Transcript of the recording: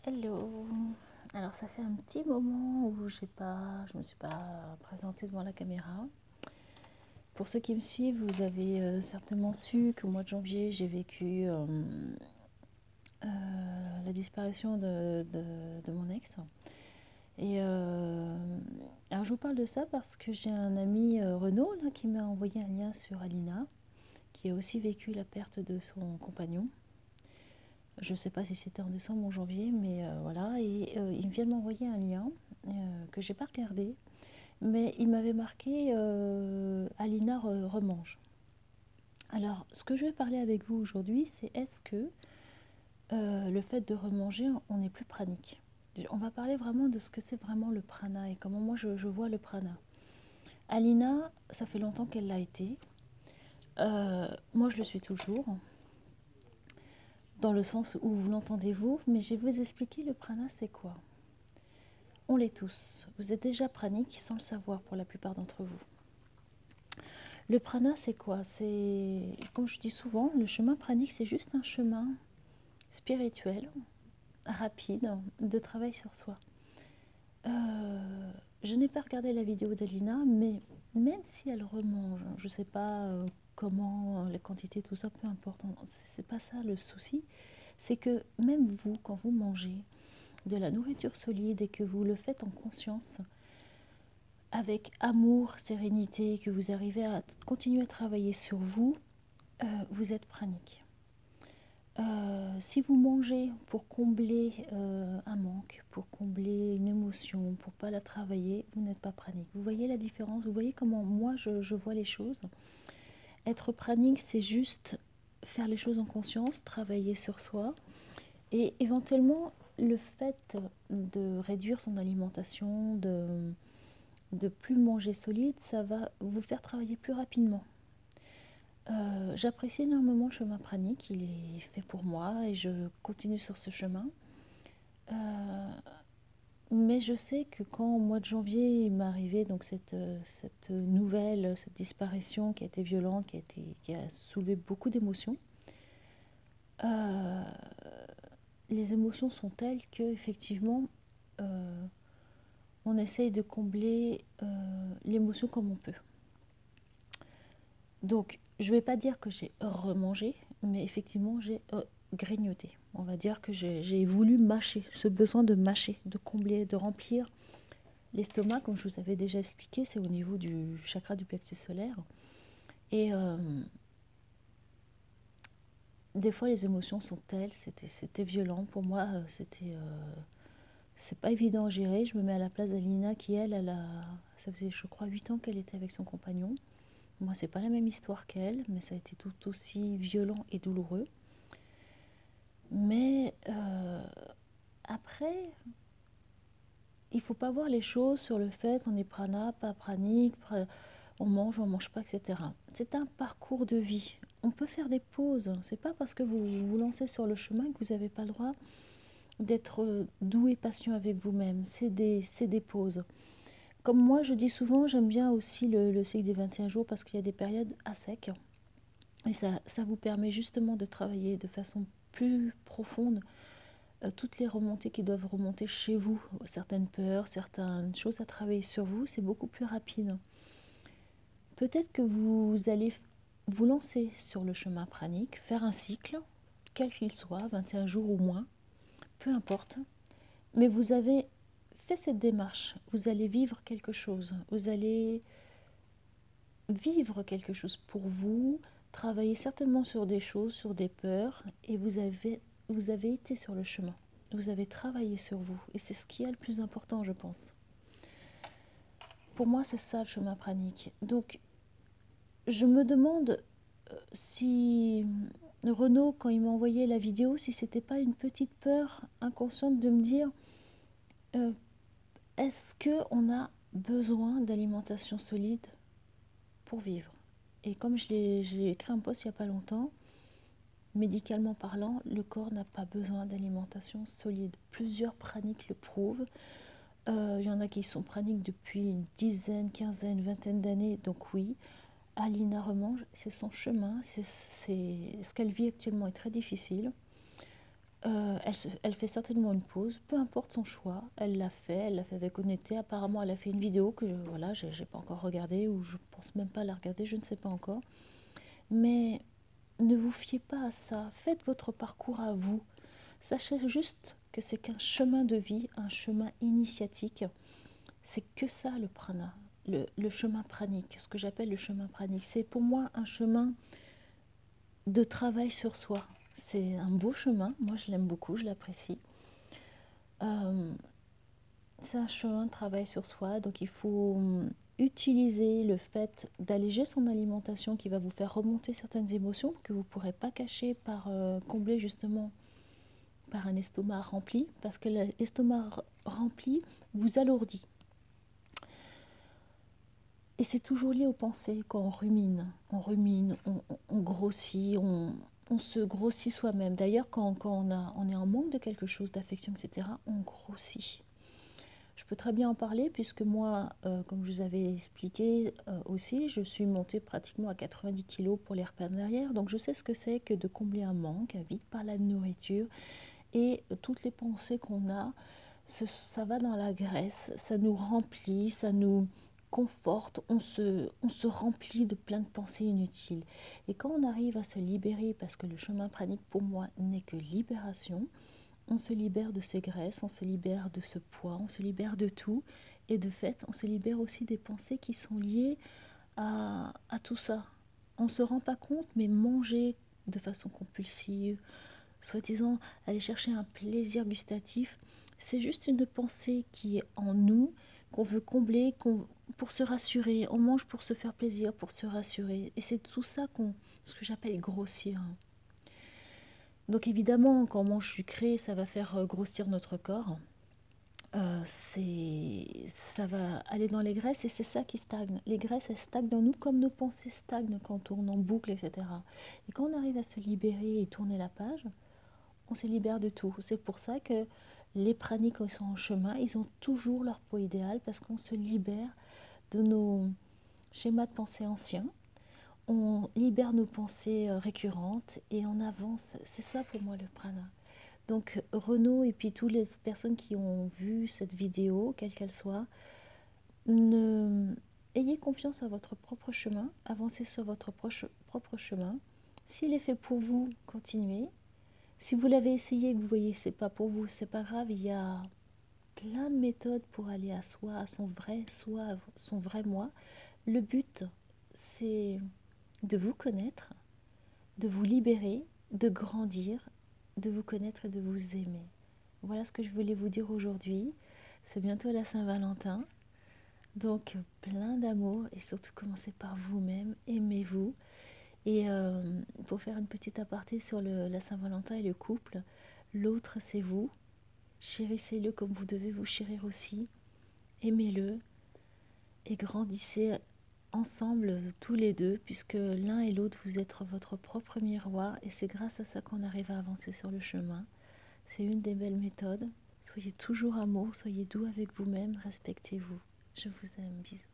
Hello. Alors ça fait un petit moment où je me suis pas présentée devant la caméra. Pour ceux qui me suivent, vous avez certainement su qu'au mois de janvier, j'ai vécu la disparition de mon ex. Et alors je vous parle de ça parce que j'ai un ami Renaud là, qui m'a envoyé un lien sur Alina, qui a aussi vécu la perte de son compagnon. Je ne sais pas si c'était en décembre ou en janvier, mais voilà. Et il vient de m'envoyer un lien que j'ai pas regardé, mais il m'avait marqué Alina remange. Alors, ce que je vais parler avec vous aujourd'hui, c'est est-ce que le fait de remanger, on n'est plus pranique. On va parler vraiment de ce que c'est vraiment le prana et comment moi je vois le prana. Alina, ça fait longtemps qu'elle l'a été. Moi, je le suis toujours, dans le sens où vous l'entendez vous, mais je vais vous expliquer le prana, c'est quoi. On l'est tous. Vous êtes déjà pranique sans le savoir pour la plupart d'entre vous. Le prana, c'est quoi? C'est, comme je dis souvent, le chemin pranique, c'est juste un chemin spirituel, rapide, de travail sur soi. Je n'ai pas regardé la vidéo d'Alina, mais même si elle remange, je ne sais pas comment, les quantités, tout ça, peu importe, c'est pas ça le souci. C'est que même vous, quand vous mangez de la nourriture solide et que vous le faites en conscience, avec amour, sérénité, que vous arrivez à continuer à travailler sur vous, vous êtes pranique. Si vous mangez pour combler un manque, pour combler une émotion, pour pas la travailler, vous n'êtes pas pranique. Vous voyez la différence? Vous voyez comment moi je vois les choses? Être pranique, c'est juste faire les choses en conscience, travailler sur soi et éventuellement le fait de réduire son alimentation, de plus manger solide, ça va vous faire travailler plus rapidement. J'apprécie énormément le chemin pranique, il est fait pour moi et je continue sur ce chemin. Mais je sais que quand au mois de janvier il m'est arrivé donc cette nouvelle, cette disparition qui a été violente, qui a soulevé beaucoup d'émotions, euh, les émotions sont telles que effectivement on essaye de combler l'émotion comme on peut. Donc, je ne vais pas dire que j'ai remangé, mais effectivement, j'ai grignoté. On va dire que j'ai voulu mâcher, ce besoin de mâcher, de combler, de remplir l'estomac, comme je vous avais déjà expliqué, c'est au niveau du chakra du plexus solaire. Et des fois, les émotions sont telles, c'était violent. Pour moi, c'est pas évident à gérer. Je me mets à la place d'Alina qui, ça faisait, je crois, 8 ans qu'elle était avec son compagnon. Moi, c'est pas la même histoire qu'elle, mais ça a été tout aussi violent et douloureux. Mais après, il faut pas voir les choses sur le fait qu'on est prana, pas pranique, on mange pas, etc. C'est un parcours de vie. On peut faire des pauses. C'est pas parce que vous vous lancez sur le chemin que vous n'avez pas le droit d'être doux et patient avec vous-même. C'est des pauses. Comme moi, je dis souvent, j'aime bien aussi le cycle des 21 jours parce qu'il y a des périodes à sec. Et ça vous permet justement de travailler de façon plus profonde toutes les remontées qui doivent remonter chez vous, certaines peurs, certaines choses à travailler sur vous, c'est beaucoup plus rapide. Peut-être que vous allez vous lancer sur le chemin pranique, faire un cycle, quel qu'il soit, 21 jours ou moins, peu importe, mais vous avez fait cette démarche, vous allez vivre quelque chose, vous allez vivre quelque chose pour vous, travailler certainement sur des choses, sur des peurs, et vous avez été sur le chemin. Vous avez travaillé sur vous. Et c'est ce qui est le plus important, je pense. Pour moi, c'est ça le chemin pranique. Donc, je me demande si Renaud, quand il m'a envoyé la vidéo, si c'était pas une petite peur inconsciente de me dire euh, est-ce qu'on a besoin d'alimentation solide pour vivre? Et comme j'ai écrit un post il n'y a pas longtemps, médicalement parlant, le corps n'a pas besoin d'alimentation solide. Plusieurs praniques le prouvent. Il y en a qui sont praniques depuis une dizaine, quinzaine, vingtaine d'années. Donc oui, Alina remange, c'est son chemin. Ce qu'elle vit actuellement est très difficile. Elle fait certainement une pause, peu importe son choix, elle l'a fait avec honnêteté. Apparemment, elle a fait une vidéo que voilà, j'ai pas encore regardée ou je pense même pas la regarder, je ne sais pas encore. Mais ne vous fiez pas à ça, faites votre parcours à vous. Sachez juste que c'est qu'un chemin de vie, un chemin initiatique. C'est que ça le prana, le chemin pranique, ce que j'appelle le chemin pranique. C'est pour moi un chemin de travail sur soi. C'est un beau chemin, moi je l'aime beaucoup, je l'apprécie. Euh, c'est un chemin de travail sur soi, donc il faut utiliser le fait d'alléger son alimentation qui va vous faire remonter certaines émotions que vous ne pourrez pas cacher par combler justement par un estomac rempli, parce que l'estomac rempli vous alourdit. Et c'est toujours lié aux pensées quand on rumine, on grossit, on se grossit soi-même. D'ailleurs, quand on est en manque de quelque chose, d'affection, etc., on grossit. Je peux très bien en parler puisque moi, comme je vous avais expliqué aussi, je suis montée pratiquement à 90 kilos pour les repas derrière. Donc je sais ce que c'est que de combler un manque, vite par la nourriture. Et toutes les pensées qu'on a, ça va dans la graisse, ça nous remplit, ça nous conforte, on se remplit de plein de pensées inutiles. Et quand on arrive à se libérer, parce que le chemin pranique pour moi n'est que libération, on se libère de ces graisses, on se libère de ce poids, on se libère de tout. Et de fait, on se libère aussi des pensées qui sont liées à tout ça. On ne se rend pas compte, mais manger de façon compulsive, soi-disant aller chercher un plaisir gustatif, c'est juste une pensée qui est en nous, qu'on veut combler, pour se rassurer. On mange pour se faire plaisir, pour se rassurer. Et c'est tout ça ce que j'appelle grossir. Donc évidemment, quand on mange sucré, ça va faire grossir notre corps. Euh, Ça va aller dans les graisses et c'est ça qui stagne. Les graisses, elles stagnent dans nous comme nos pensées stagnent quand on tourne en boucle, etc. Et quand on arrive à se libérer et tourner la page, on se libère de tout. C'est pour ça que les praniques qui sont en chemin, ils ont toujours leur peau idéale parce qu'on se libère de nos schémas de pensée anciens, on libère nos pensées récurrentes et on avance. C'est ça pour moi le prana. Donc Renaud et puis toutes les personnes qui ont vu cette vidéo, quelle qu'elle soit, ne... ayez confiance à votre propre chemin, avancez sur votre propre chemin. S'il est fait pour vous, continuez. Si vous l'avez essayé et que vous voyez que c'est pas pour vous, c'est pas grave, il y a plein de méthodes pour aller à soi, à son vrai soi, à son vrai moi. Le but, c'est de vous connaître, de vous libérer, de grandir, de vous connaître et de vous aimer. Voilà ce que je voulais vous dire aujourd'hui. C'est bientôt la Saint-Valentin. Donc plein d'amour et surtout commencez par vous-même, aimez-vous. Et pour faire une petite aparté sur la Saint-Valentin et le couple, l'autre c'est vous. Chérissez-le comme vous devez vous chérir aussi. Aimez-le et grandissez ensemble tous les deux, puisque l'un et l'autre vous êtes votre propre miroir et c'est grâce à ça qu'on arrive à avancer sur le chemin. C'est une des belles méthodes. Soyez toujours amour, soyez doux avec vous-même, respectez-vous. Je vous aime, bisous.